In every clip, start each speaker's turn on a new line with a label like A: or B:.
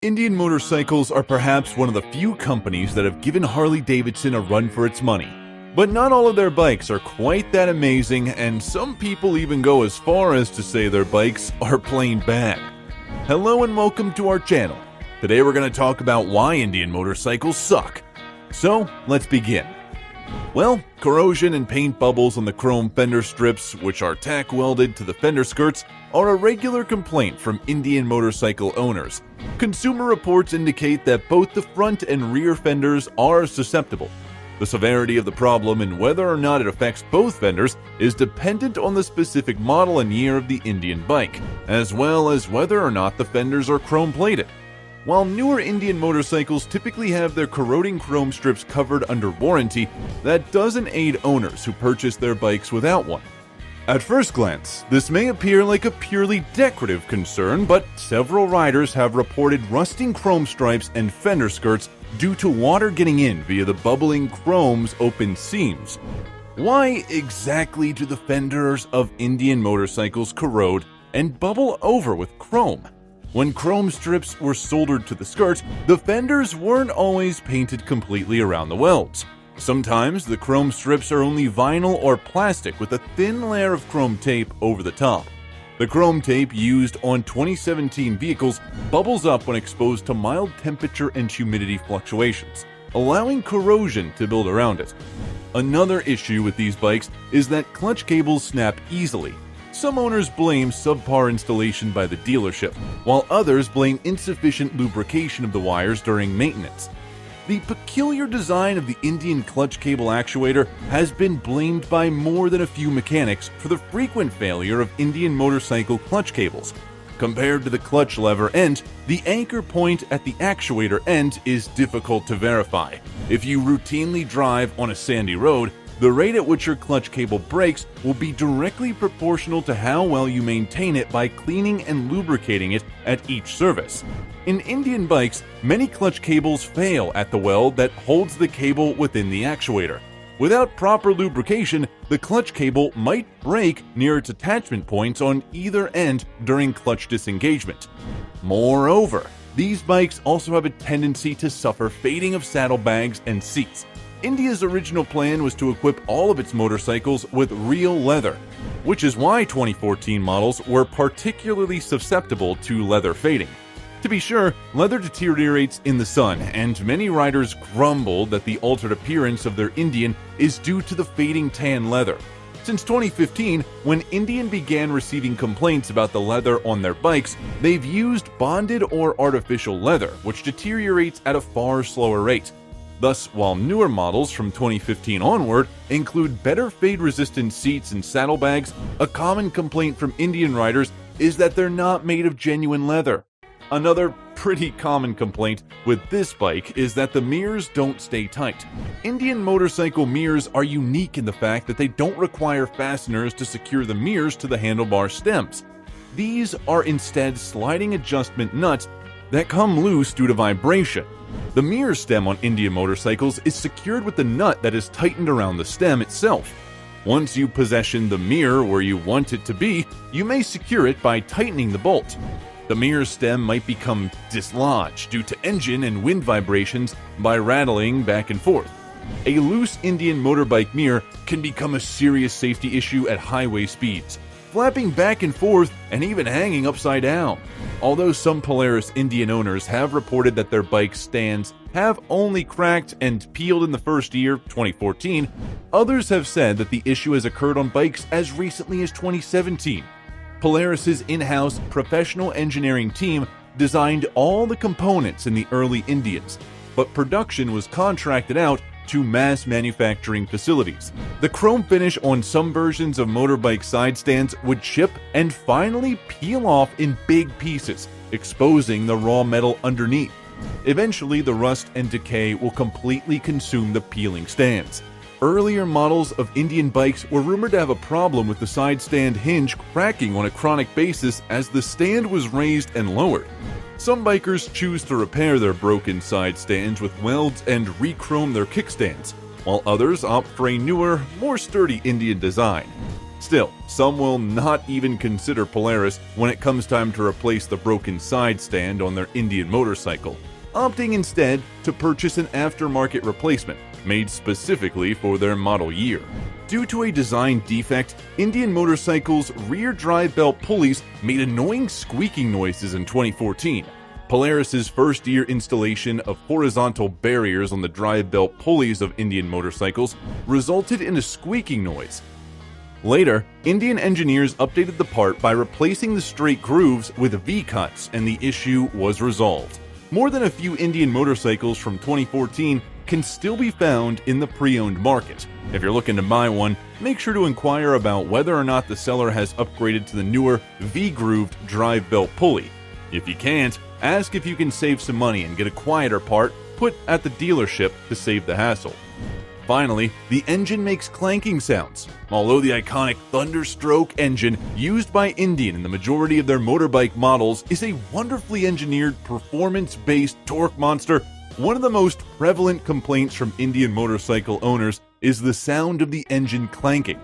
A: Indian Motorcycles are perhaps one of the few companies that have given Harley-Davidson a run for its money. But not all of their bikes are quite that amazing, and some people even go as far as to say their bikes are plain bad. Hello and welcome to our channel. Today we're going to talk about why Indian motorcycles suck. So, let's begin. Well, corrosion and paint bubbles on the chrome fender strips, which are tack welded to the fender skirts, are a regular complaint from Indian motorcycle owners. Consumer reports indicate that both the front and rear fenders are susceptible. The severity of the problem and whether or not it affects both fenders is dependent on the specific model and year of the Indian bike, as well as whether or not the fenders are chrome plated. While newer Indian motorcycles typically have their corroding chrome strips covered under warranty, that doesn't aid owners who purchase their bikes without one. At first glance, this may appear like a purely decorative concern, but several riders have reported rusting chrome stripes and fender skirts due to water getting in via the bubbling chrome's open seams. Why exactly do the fenders of Indian motorcycles corrode and bubble over with chrome? When chrome strips were soldered to the skirts, the fenders weren't always painted completely around the welds. Sometimes the chrome strips are only vinyl or plastic with a thin layer of chrome tape over the top. The chrome tape used on 2017 vehicles bubbles up when exposed to mild temperature and humidity fluctuations, allowing corrosion to build around it. Another issue with these bikes is that clutch cables snap easily. Some owners blame subpar installation by the dealership, while others blame insufficient lubrication of the wires during maintenance. The peculiar design of the Indian clutch cable actuator has been blamed by more than a few mechanics for the frequent failure of Indian motorcycle clutch cables. Compared to the clutch lever end, the anchor point at the actuator end is difficult to verify. If you routinely drive on a sandy road, the rate at which your clutch cable breaks will be directly proportional to how well you maintain it by cleaning and lubricating it at each service. In Indian bikes, many clutch cables fail at the weld that holds the cable within the actuator. Without proper lubrication, the clutch cable might break near its attachment points on either end during clutch disengagement. Moreover, these bikes also have a tendency to suffer fading of saddlebags and seats. India's original plan was to equip all of its motorcycles with real leather, which is why 2014 models were particularly susceptible to leather fading. To be sure, leather deteriorates in the sun, and many riders grumble that the altered appearance of their Indian is due to the fading tan leather. Since 2015, when Indian began receiving complaints about the leather on their bikes, they've used bonded or artificial leather, which deteriorates at a far slower rate. Thus, while newer models from 2015 onward include better fade-resistant seats and saddlebags, a common complaint from Indian riders is that they're not made of genuine leather. Another pretty common complaint with this bike is that the mirrors don't stay tight. Indian motorcycle mirrors are unique in the fact that they don't require fasteners to secure the mirrors to the handlebar stems. These are instead sliding adjustment nuts that come loose due to vibration. The mirror stem on Indian motorcycles is secured with the nut that is tightened around the stem itself. Once you possession the mirror where you want it to be, you may secure it by tightening the bolt. The mirror stem might become dislodged due to engine and wind vibrations by rattling back and forth. A loose Indian motorbike mirror can become a serious safety issue at highway speeds, flapping back and forth and even hanging upside down. Although some Polaris Indian owners have reported that their bike stands have only cracked and peeled in the first year, 2014, others have said that the issue has occurred on bikes as recently as 2017. Polaris's in-house professional engineering team designed all the components in the early Indians, but production was contracted out to mass manufacturing facilities. The chrome finish on some versions of motorbike side stands would chip and finally peel off in big pieces, exposing the raw metal underneath. Eventually, the rust and decay will completely consume the peeling stands. Earlier models of Indian bikes were rumored to have a problem with the side stand hinge cracking on a chronic basis as the stand was raised and lowered. Some bikers choose to repair their broken side stands with welds and re-chrome their kickstands, while others opt for a newer, more sturdy Indian design. Still, some will not even consider Polaris when it comes time to replace the broken side stand on their Indian motorcycle, opting instead to purchase an aftermarket replacement made specifically for their model year. Due to a design defect, Indian Motorcycle's rear drive belt pulleys made annoying squeaking noises in 2014. Polaris's first-year installation of horizontal barriers on the drive belt pulleys of Indian motorcycles resulted in a squeaking noise. Later, Indian engineers updated the part by replacing the straight grooves with V-cuts, and the issue was resolved. More than a few Indian motorcycles from 2014 can still be found in the pre-owned market. If you're looking to buy one, make sure to inquire about whether or not the seller has upgraded to the newer V-grooved drive belt pulley. If you can't, ask if you can save some money and get a quieter part put at the dealership to save the hassle. Finally, the engine makes clanking sounds. Although the iconic Thunderstroke engine used by Indian in the majority of their motorbike models is a wonderfully engineered performance-based torque monster, one of the most prevalent complaints from Indian motorcycle owners is the sound of the engine clanking.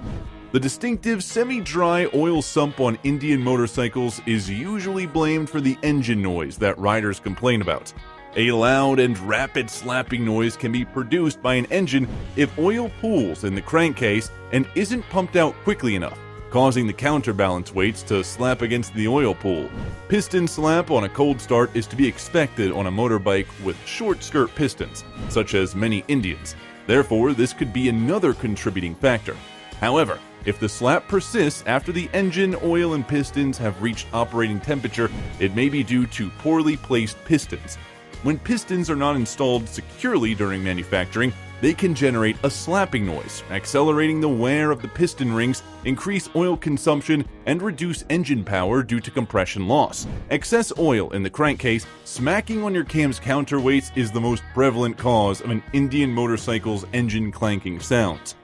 A: The distinctive semi-dry oil sump on Indian motorcycles is usually blamed for the engine noise that riders complain about. A loud and rapid slapping noise can be produced by an engine if oil pools in the crankcase and isn't pumped out quickly enough, causing the counterbalance weights to slap against the oil pool. Piston slap on a cold start is to be expected on a motorbike with short skirt pistons, such as many Indians. Therefore, this could be another contributing factor. However, if the slap persists after the engine, oil, and pistons have reached operating temperature, it may be due to poorly placed pistons. When pistons are not installed securely during manufacturing, they can generate a slapping noise, accelerating the wear of the piston rings, increase oil consumption, and reduce engine power due to compression loss. Excess oil in the crankcase smacking on your cam's counterweights is the most prevalent cause of an Indian motorcycle's engine clanking sounds.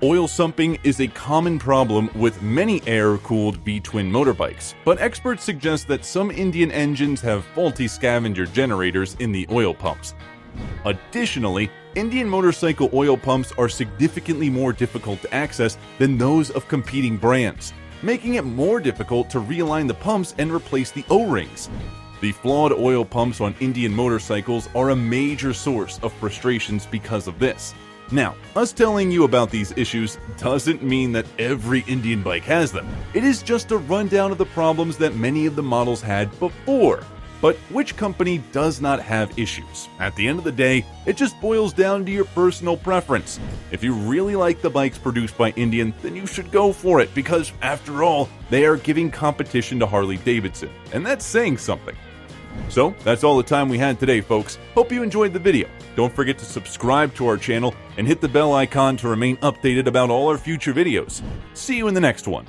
A: Oil sumping is a common problem with many air-cooled V-twin motorbikes, but experts suggest that some Indian engines have faulty scavenger generators in the oil pumps. Additionally, Indian motorcycle oil pumps are significantly more difficult to access than those of competing brands, making it more difficult to realign the pumps and replace the O-rings. The flawed oil pumps on Indian motorcycles are a major source of frustrations because of this. Now, us telling you about these issues doesn't mean that every Indian bike has them. It is just a rundown of the problems that many of the models had before. But which company does not have issues? At the end of the day, it just boils down to your personal preference. If you really like the bikes produced by Indian, then you should go for it because, after all, they are giving competition to Harley-Davidson, and that's saying something. So, that's all the time we had today, folks. Hope you enjoyed the video. Don't forget to subscribe to our channel and hit the bell icon to remain updated about all our future videos. See you in the next one.